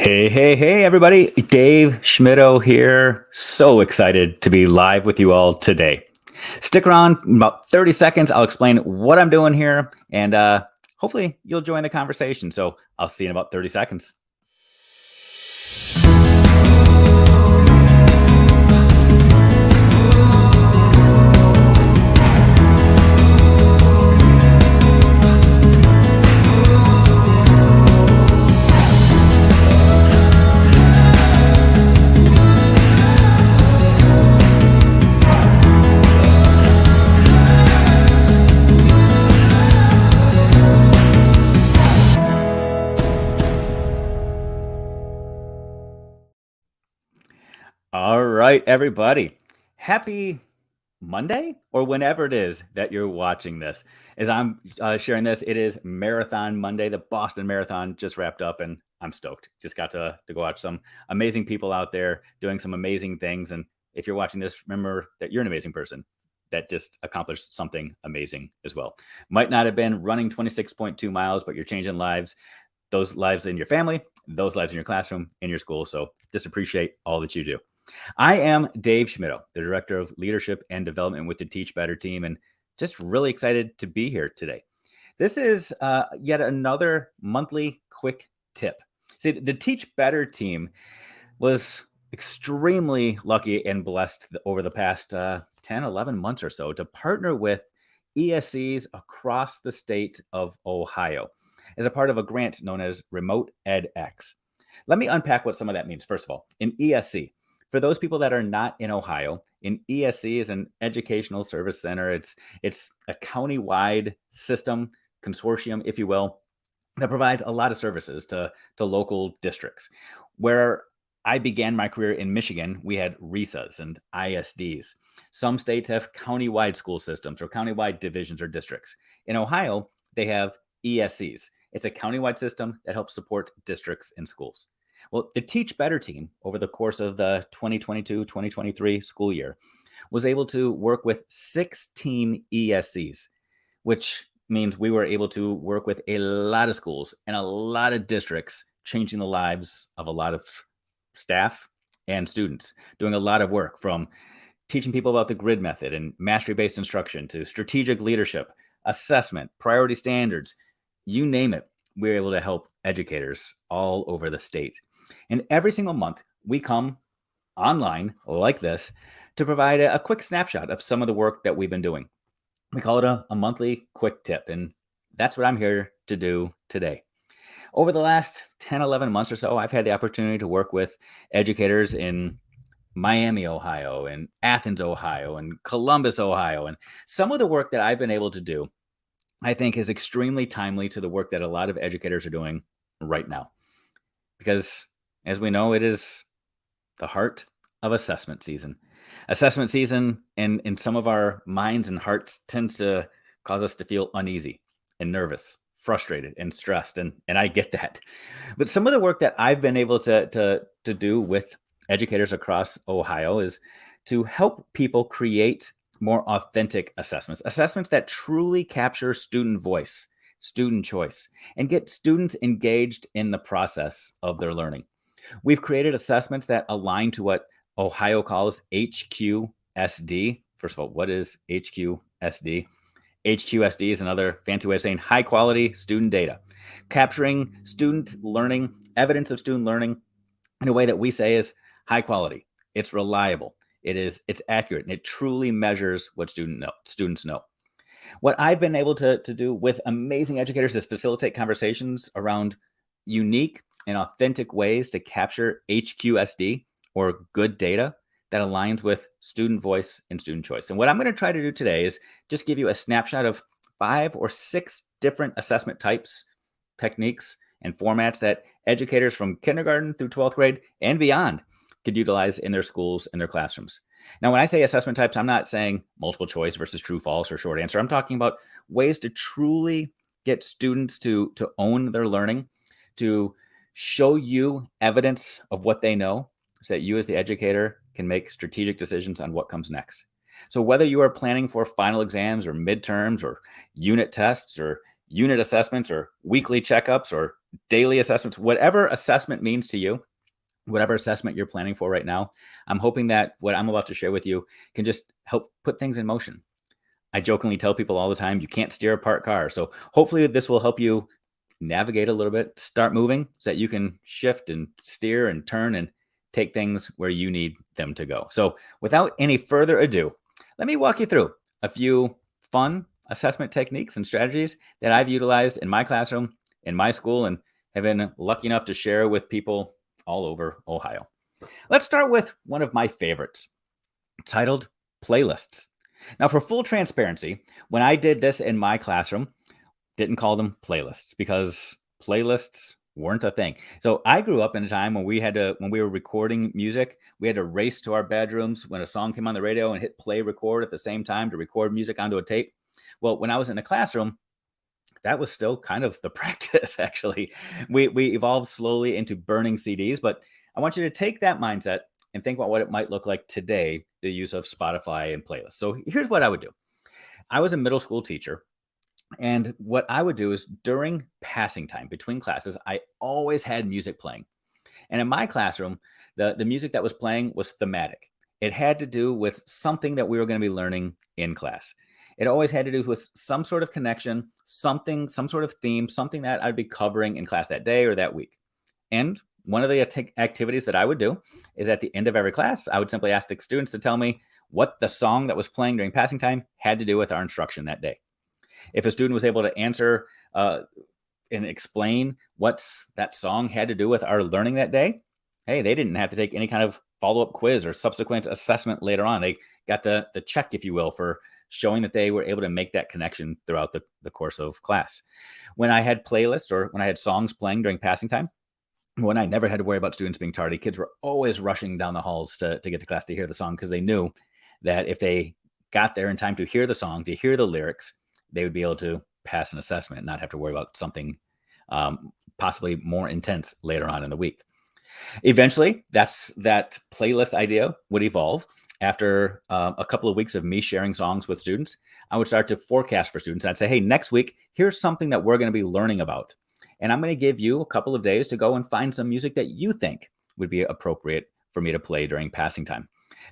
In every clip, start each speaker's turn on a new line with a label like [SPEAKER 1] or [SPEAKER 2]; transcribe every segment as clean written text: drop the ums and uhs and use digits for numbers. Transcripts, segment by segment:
[SPEAKER 1] Hey, everybody. Dave Schmittou here. So excited to be live with you all today. Stick around in about 30 seconds. I'll explain what I'm doing here, and hopefully you'll join the conversation. So I'll see you in about 30 seconds. All right, everybody. Happy Monday or whenever it is that you're watching this. As I'm sharing this, it is Marathon Monday. The Boston Marathon just wrapped up, and I'm stoked. Just got to go watch some amazing people out there doing some amazing things. And if you're watching this, remember that you're an amazing person that just accomplished something amazing as well. Might not have been running 26.2 miles, but you're changing lives. Those lives in your family, those lives in your classroom, in your school. So just appreciate all that you do. I am Dave Schmittou, the Director of Leadership and Development with the Teach Better team, and just really excited to be here today. This is yet another monthly quick tip. See, the Teach Better team was extremely lucky and blessed over the past 10, 11 months or so to partner with ESCs across the state of Ohio as a part of a grant known as Remote EdX. Let me unpack what some of that means. First of all, in ESC, for those people that are not in Ohio, an ESC is an educational service center. It's a county-wide system, consortium, if you will, that provides a lot of services to local districts. Where I began my career in Michigan, we had RESAs and ISDs. Some states have county-wide school systems or county-wide divisions or districts. In Ohio, they have ESCs. It's a county-wide system that helps support districts and schools. Well, the Teach Better team, over the course of the 2022-2023 school year, was able to work with 16 ESCs, which means we were able to work with a lot of schools and a lot of districts, changing the lives of a lot of staff and students, doing a lot of work from teaching people about the grid method and mastery-based instruction to strategic leadership, assessment, priority standards, you name it. We're able to help educators all over the state. And every single month, we come online like this to provide a quick snapshot of some of the work that we've been doing. We call it a monthly quick tip, and that's what I'm here to do today. Over the last 10, 11 months or so, I've had the opportunity to work with educators in Miami, Ohio, and Athens, Ohio, and Columbus, Ohio. And some of the work that I've been able to do, I think, is extremely timely to the work that a lot of educators are doing right now. Because as we know, it is the heart of assessment season. Assessment season in some of our minds and hearts tends to cause us to feel uneasy and nervous, frustrated and stressed. And I get that. But some of the work that I've been able to do with educators across Ohio is to help people create more authentic assessments that truly capture student voice, student choice, and get students engaged in the process of their learning. We've created assessments that align to what Ohio calls HQSD. First of all, what is HQSD? HQSD is another fancy way of saying high quality student data, capturing student learning, evidence of student learning in a way that we say is high quality. It's reliable. It's accurate, and it truly measures what students know. What I've been able to do with amazing educators is facilitate conversations around unique and authentic ways to capture HQSD, or good data that aligns with student voice and student choice. And what I'm going to try to do today is just give you a snapshot of 5 or 6 different assessment types, techniques, and formats that educators from kindergarten through 12th grade and beyond could utilize in their schools and their classrooms. Now, when I say assessment types, I'm not saying multiple choice versus true, false, or short answer. I'm talking about ways to truly get students to own their learning, to show you evidence of what they know so that you as the educator can make strategic decisions on what comes next. So whether you are planning for final exams or midterms or unit tests or unit assessments or weekly checkups or daily assessments, whatever assessment means to you, whatever assessment you're planning for right now, I'm hoping that what I'm about to share with you can just help put things in motion. I jokingly tell people all the time, you can't steer a parked car. So hopefully this will help you navigate a little bit, start moving so that you can shift and steer and turn and take things where you need them to go. So without any further ado, let me walk you through a few fun assessment techniques and strategies that I've utilized in my classroom, in my school, and have been lucky enough to share with people all over Ohio. Let's start with one of my favorites, titled playlists. Now, for full transparency, when I did this in my classroom, didn't call them playlists because playlists weren't a thing. So I grew up in a time when when we were recording music, we had to race to our bedrooms when a song came on the radio and hit play record at the same time to record music onto a tape. Well, when I was in the classroom, that was still kind of the practice, actually. We evolved slowly into burning CDs, but I want you to take that mindset and think about what it might look like today, the use of Spotify and playlists. So here's what I would do. I was a middle school teacher, and what I would do is during passing time between classes, I always had music playing. And in my classroom, the music that was playing was thematic. It had to do with something that we were going to be learning in class. It always had to do with some sort of connection, something, some sort of theme, something that I'd be covering in class that day or that week. And one of the activities that I would do is at the end of every class, I would simply ask the students to tell me what the song that was playing during passing time had to do with our instruction that day. If a student was able to answer and explain what that song had to do with our learning that day, hey, they didn't have to take any kind of follow-up quiz or subsequent assessment later on. They got the check, if you will, for showing that they were able to make that connection throughout the course of class. When I had playlists or when I had songs playing during passing time, when I never had to worry about students being tardy, kids were always rushing down the halls to get to class to hear the song because they knew that if they got there in time to hear the song, to hear the lyrics, they would be able to pass an assessment and not have to worry about something possibly more intense later on in the week. Eventually, that playlist idea would evolve. After a couple of weeks of me sharing songs with students, I would start to forecast for students. I'd say, hey, next week, here's something that we're going to be learning about. And I'm going to give you a couple of days to go and find some music that you think would be appropriate for me to play during passing time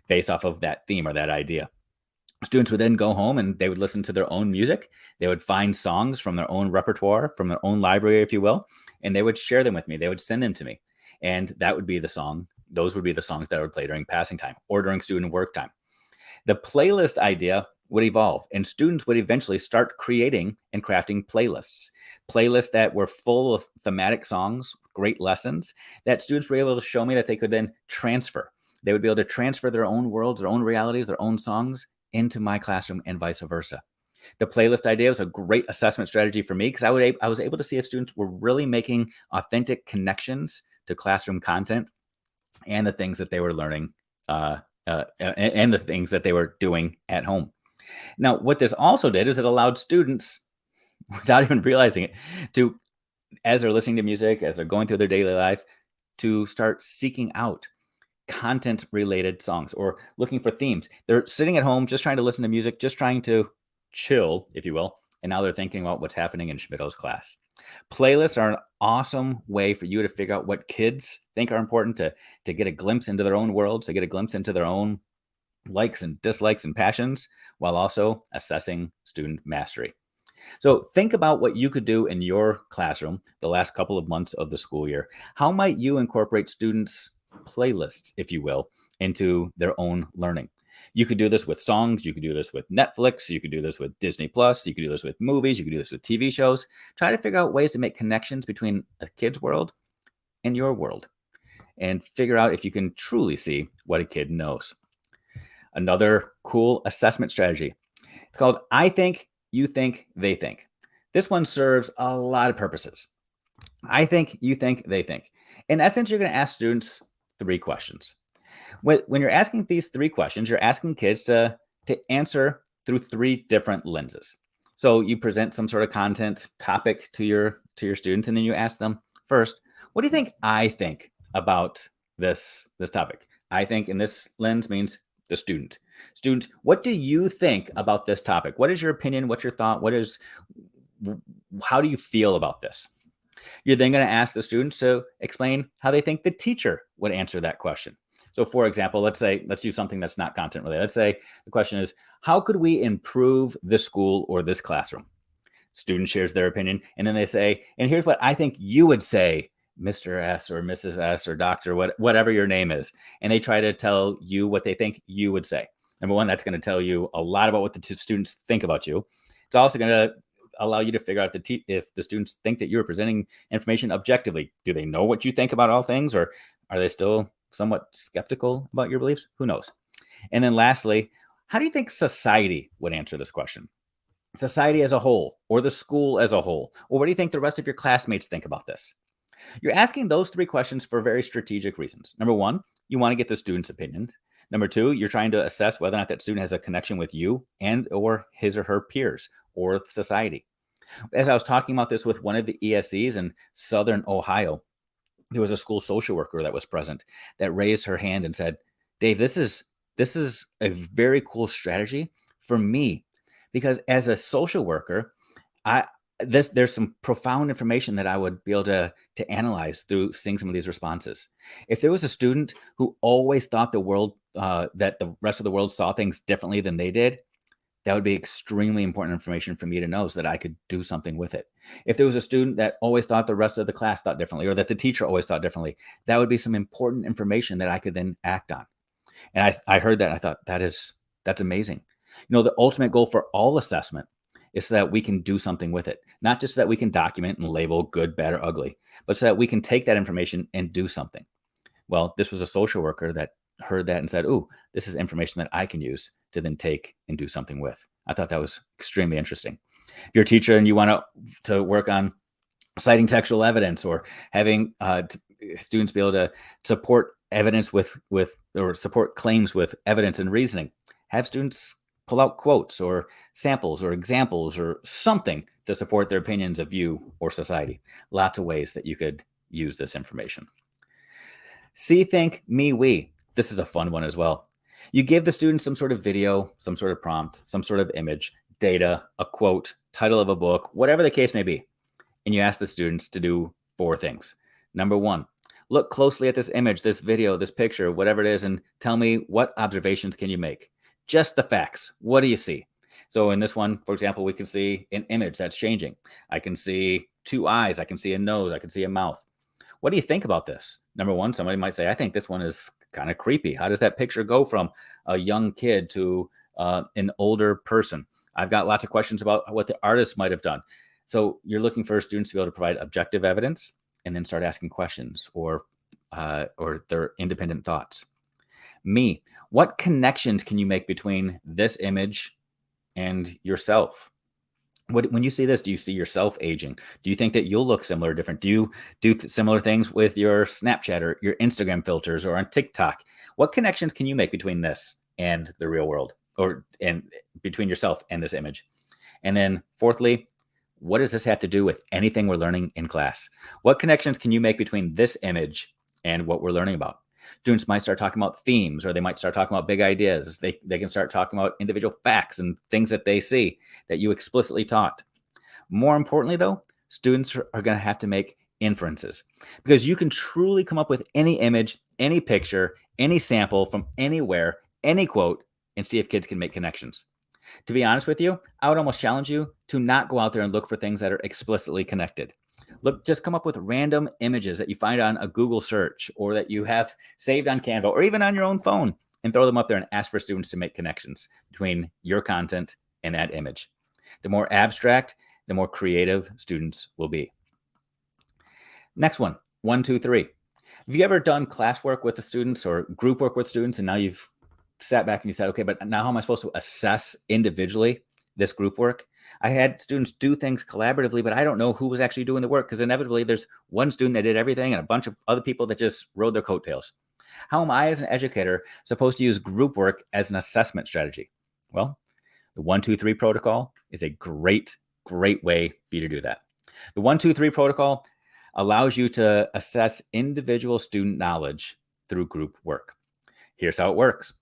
[SPEAKER 1] based off of that theme or that idea. Students would then go home and they would listen to their own music. They would find songs from their own repertoire, from their own library, if you will, and they would share them with me. They would send them to me. And that would be the song. Those would be the songs that I would play during passing time or during student work time. The playlist idea would evolve and students would eventually start creating and crafting playlists that were full of thematic songs, great lessons that students were able to show me that they could then transfer. They would be able to transfer their own worlds, their own realities, their own songs into my classroom and vice versa. The playlist idea was a great assessment strategy for me because I was able to see if students were really making authentic connections to classroom content and the things that they were learning and the things that they were doing at home. Now, what this also did is it allowed students, without even realizing it, to, as they're listening to music, as they're going through their daily life, to start seeking out content-related songs or looking for themes. They're sitting at home just trying to listen to music, just trying to chill, if you will, and now they're thinking about what's happening in Schmittou's class. Playlists are an awesome way for you to figure out what kids think are important, to get a glimpse into their own worlds, to get a glimpse into their own likes and dislikes and passions, while also assessing student mastery. So think about what you could do in your classroom the last couple of months of the school year. How might you incorporate students' playlists, if you will, into their own learning? You could do this with songs. You could do this with Netflix. You could do this with Disney Plus. You could do this with movies. You could do this with TV shows. Try to figure out ways to make connections between a kid's world and your world and figure out if you can truly see what a kid knows. Another cool assessment strategy. It's called I think, you think, they think. This one serves a lot of purposes. I think, you think, they think. In essence, you're going to ask students 3 questions. When you're asking these 3 questions, you're asking kids to answer through 3 different lenses. So you present some sort of content topic to your students, and then you ask them first, what do you think I think about this topic? I think in this lens means the student. Student, what do you think about this topic? What is your opinion? What's your thought? How do you feel about this? You're then going to ask the students to explain how they think the teacher would answer that question. So, for example, let's use something that's not content related. Let's say the question is, how could we improve this school or this classroom? Student shares their opinion, and then they say, and here's what I think you would say, Mr. S or Mrs. S or Doctor, whatever your name is. And they try to tell you what they think you would say. Number one, that's going to tell you a lot about what the two students think about you. It's also going to allow you to figure out if the students think that you're presenting information objectively. Do they know what you think about all things, or are they still somewhat skeptical about your beliefs? Who knows? And then lastly, how do you think society would answer this question? Society as a whole, or the school as a whole, or what do you think the rest of your classmates think about this? You're asking those three questions for very strategic reasons. Number one, you want to get the student's opinion. Number two, you're trying to assess whether or not that student has a connection with you and or his or her peers or society. As I was talking about this with one of the ESCs in Southern Ohio, there was a school social worker that was present that raised her hand and said, Dave, this is a very cool strategy for me, because as a social worker, there's some profound information that I would be able to analyze through seeing some of these responses. If there was a student who always thought that the rest of the world saw things differently than they did, that would be extremely important information for me to know so that I could do something with it. If there was a student that always thought the rest of the class thought differently, or that the teacher always thought differently, that would be some important information that I could then act on. And I heard that and I thought that's amazing. The ultimate goal for all assessment is so that we can do something with it, not just so that we can document and label good, bad, or ugly, but so that we can take that information and do something. Well, this was a social worker that heard that and said, "Ooh, this is information that I can use to then take and do something with." I thought that was extremely interesting. If you're a teacher and you want to work on citing textual evidence, or having students be able to support evidence or support claims with evidence and reasoning, have students pull out quotes or samples or examples or something to support their opinions of you or society. Lots of ways that you could use this information. See, think, me, we. This is a fun one as well. You give the students some sort of video, some sort of prompt, some sort of image, data, a quote, title of a book, whatever the case may be. And you ask the students to do 4 things. Number 1, look closely at this image, this video, this picture, whatever it is, and tell me, what observations can you make? Just the facts. What do you see? So in this one, for example, we can see an image that's changing. I can see 2 eyes. I can see a nose. I can see a mouth. What do you think about this? Number 1, somebody might say, I think this one is kind of creepy. How does that picture go from a young kid to an older person? I've got lots of questions about what the artist might have done. So you're looking for students to be able to provide objective evidence and then start asking questions or their independent thoughts. Me, what connections can you make between this image and yourself? When you see this, do you see yourself aging? Do you think that you'll look similar or different? Do you do similar things with your Snapchat or your Instagram filters or on TikTok? What connections can you make between this and the real world, and between yourself and this image? And then fourthly, what does this have to do with anything we're learning in class? What connections can you make between this image and what we're learning about? Students might start talking about themes, or they might start talking about big ideas. They can start talking about individual facts and things that they see that you explicitly taught. More importantly, though, students are going to have to make inferences, because you can truly come up with any image, any picture, any sample from anywhere, any quote, and see if kids can make connections. To be honest with you, I would almost challenge you to not go out there and look for things that are explicitly connected. Just come up with random images that you find on a Google search, or that you have saved on Canva, or even on your own phone, and throw them up there and ask for students to make connections between your content and that image. The more abstract, the more creative students will be. Next one, 1, 2, 3. Have you ever done classwork with the students or group work with students, and now you've sat back and you said, okay, but now how am I supposed to assess individually this group work? I had students do things collaboratively, but I don't know who was actually doing the work, because inevitably there's one student that did everything and a bunch of other people that just rode their coattails. How am I, as an educator, supposed to use group work as an assessment strategy? Well, the 1, 2, 3 protocol is a great way for you to do that. The 1, 2, 3 protocol allows you to assess individual student knowledge through group work. Here's how it works.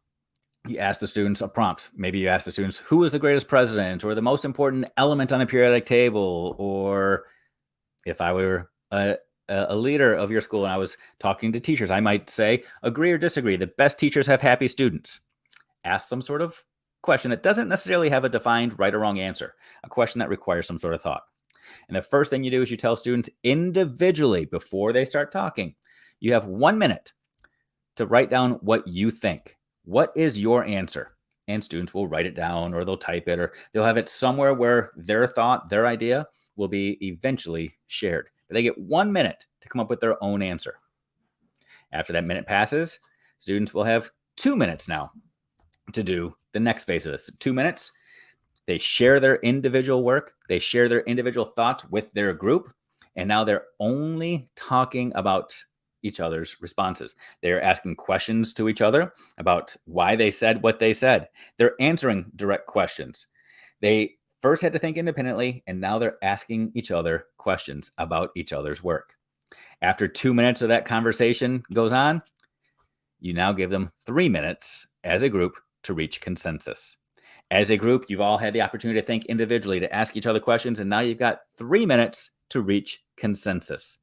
[SPEAKER 1] You ask the students a prompt. Maybe you ask the students, who is the greatest president, or the most important element on the periodic table? Or if I were a a leader of your school and I was talking to teachers, I might say, agree or disagree. The best teachers have happy students. Ask some sort of question that doesn't necessarily have a defined right or wrong answer, a question that requires some sort of thought. And the first thing you do is you tell students individually before they start talking, you have 1 minute to write down what you think. What is your answer? And students will write it down or they'll type it or they'll have it somewhere where their thought, their idea will be eventually shared. But they get 1 minute to come up with their own answer. After that minute passes, students will have 2 minutes now to do the next phase of this. 2 minutes, they share their individual work, they share their individual thoughts with their group, and now they're only talking about each other's responses. They're asking questions to each other about why they said what they said. They're answering direct questions. They first had to think independently, and now they're asking each other questions about each other's work. After 2 minutes of that conversation goes on, you now give them 3 minutes as a group to reach consensus. As a group, you've all had the opportunity to think individually, to ask each other questions, and now you've got 3 minutes to reach consensus.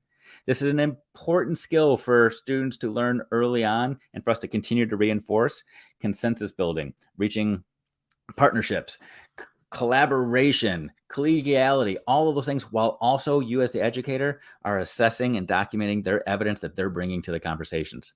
[SPEAKER 1] This is an important skill for students to learn early on and for us to continue to reinforce consensus building, reaching partnerships, collaboration, collegiality, all of those things, while also you as the educator are assessing and documenting their evidence that they're bringing to the conversations.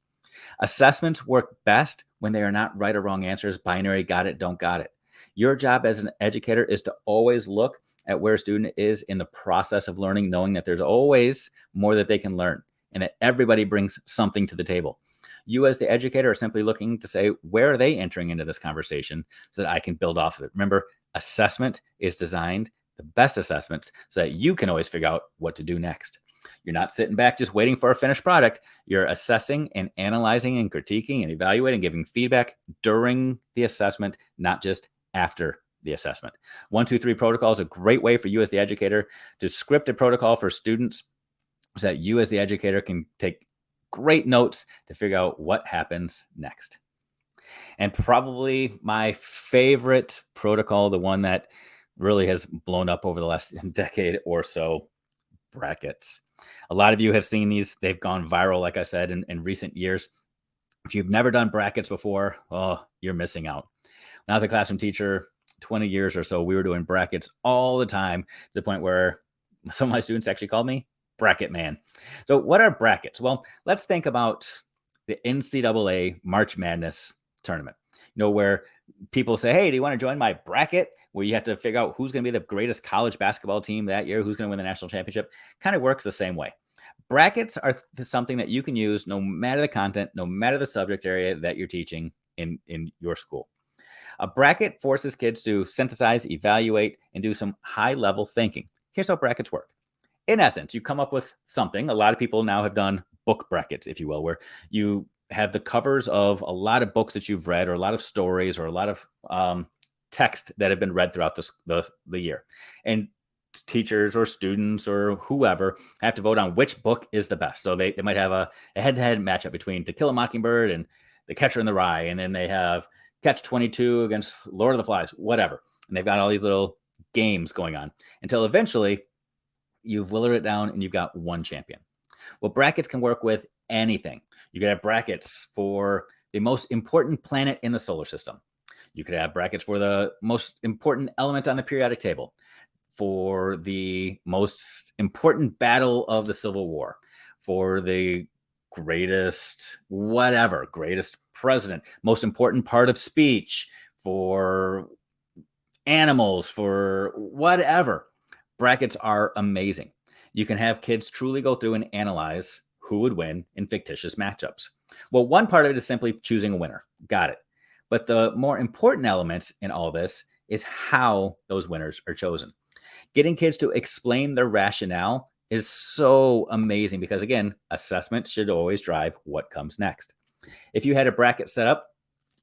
[SPEAKER 1] Assessments work best when they are not right or wrong answers, binary, got it, don't got it. Your job as an educator is to always look at where a student is in the process of learning, knowing that there's always more that they can learn and that everybody brings something to the table. You as the educator are simply looking to say, where are they entering into this conversation so that I can build off of it? Remember, assessment is designed, the best assessments, so that you can always figure out what to do next. You're not sitting back just waiting for a finished product. You're assessing and analyzing and critiquing and evaluating, giving feedback during the assessment, not just after the assessment. 1, 2, 3 protocol is a great way for you as the educator to script a protocol for students so that you as the educator can take great notes to figure out what happens next. And probably my favorite protocol, the one that really has blown up over the last decade or so, brackets. A lot of you have seen these. They've gone viral, like I said, in recent years. If you've never done brackets before, oh, you're missing out. When I was a classroom teacher, 20 years or so, we were doing brackets all the time to the point where some of my students actually called me bracket man. So what are brackets? Well, let's think about the NCAA March Madness tournament, where people say, hey, do you want to join my bracket? Where you have to figure out who's going to be the greatest college basketball team that year, who's going to win the national championship. Kind of works the same way. Brackets are something that you can use no matter the content, no matter the subject area that you're teaching in your school. A bracket forces kids to synthesize, evaluate, and do some high-level thinking. Here's how brackets work. In essence, you come up with something. A lot of people now have done book brackets, if you will, where you have the covers of a lot of books that you've read or a lot of stories or a lot of text that have been read throughout the year. And teachers or students or whoever have to vote on which book is the best. So they might have a head-to-head matchup between To Kill a Mockingbird and The Catcher in the Rye. And then they have Catch 22 against Lord of the Flies, whatever. And they've got all these little games going on until eventually you've willowed it down and you've got one champion. Well, brackets can work with anything. You could have brackets for the most important planet in the solar system. You could have brackets for the most important element on the periodic table, for the most important battle of the Civil War, for the greatest whatever, greatest president, most important part of speech, for animals, for whatever. Brackets are amazing. You can have kids truly go through and analyze who would win in fictitious matchups. Well, one part of it is simply choosing a winner. Got it. But the more important element in all this is how those winners are chosen. Getting kids to explain their rationale is so amazing because, again, assessment should always drive what comes next. If you had a bracket set up,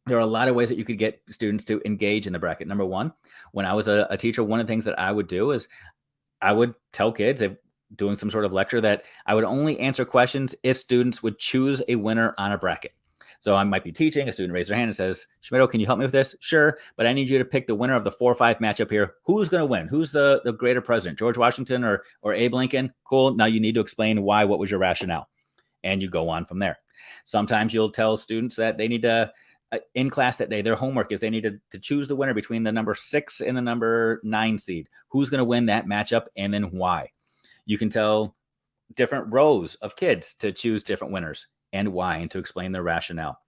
[SPEAKER 1] there are a lot of ways that you could get students to engage in the bracket. Number one, when I was a teacher, one of the things that I would do is I would tell kids, if doing some sort of lecture, that I would only answer questions if students would choose a winner on a bracket. So I might be teaching, a student raises their hand and says, Schmittou, can you help me with this? Sure, but I need you to pick the winner of the 4-5 matchup here. Who's going to win? Who's the greater president, George Washington or Abe Lincoln? Cool. Now you need to explain why. What was your rationale? And you go on from there. Sometimes you'll tell students that they need to, in class that day, their homework is they need to choose the winner between the number 6 and the number 9 seed. Who's going to win that matchup and then why? You can tell different rows of kids to choose different winners and why, and to explain their rationale.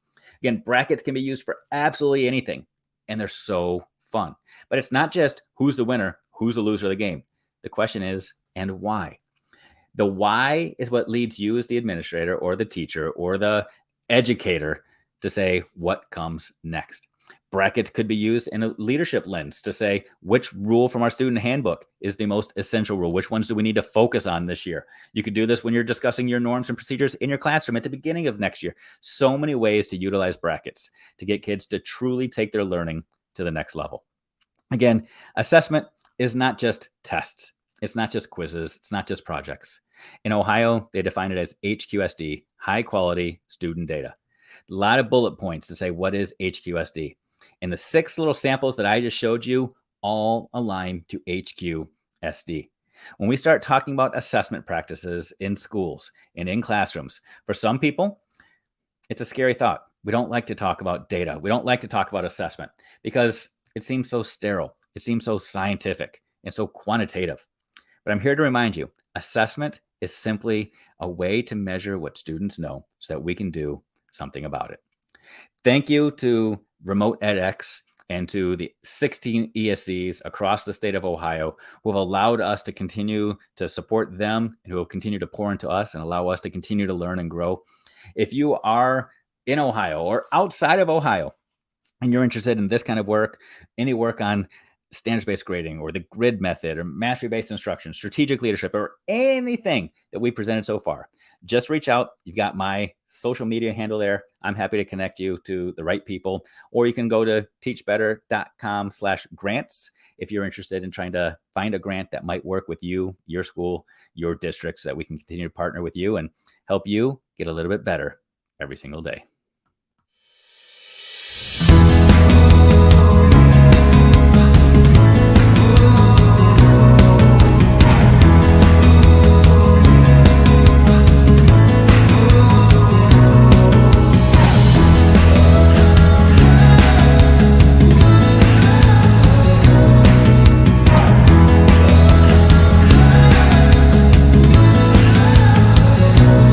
[SPEAKER 1] Again, brackets can be used for absolutely anything, and they're so fun. But it's not just who's the winner, who's the loser of the game. The question is, and why? The why is what leads you as the administrator or the teacher or the educator to say what comes next. Brackets could be used in a leadership lens to say which rule from our student handbook is the most essential rule. Which ones do we need to focus on this year? You could do this when you're discussing your norms and procedures in your classroom at the beginning of next year. So many ways to utilize brackets to get kids to truly take their learning to the next level. Again, assessment is not just tests. It's not just quizzes. It's not just projects. In Ohio, they define it as HQSD, high quality student data. A lot of bullet points to say what is HQSD. And the 6 little samples that I just showed you all align to HQSD. When we start talking about assessment practices in schools and in classrooms, for some people, it's a scary thought. We don't like to talk about data. We don't like to talk about assessment because it seems so sterile. It seems so scientific and so quantitative. But I'm here to remind you, assessment is simply a way to measure what students know so that we can do something about it. Thank you to Remote edX and to the 16 ESCs across the state of Ohio who have allowed us to continue to support them and who have continued to pour into us and allow us to continue to learn and grow. If you are in Ohio or outside of Ohio and you're interested in this kind of work, any work on standards-based grading or the grid method or mastery-based instruction, strategic leadership, or anything that we presented so far, just reach out. You've got my social media handle there. I'm happy to connect you to the right people, or you can go to teachbetter.com/grants if you're interested in trying to find a grant that might work with you, your school, your district, so that we can continue to partner with you and help you get a little bit better every single day.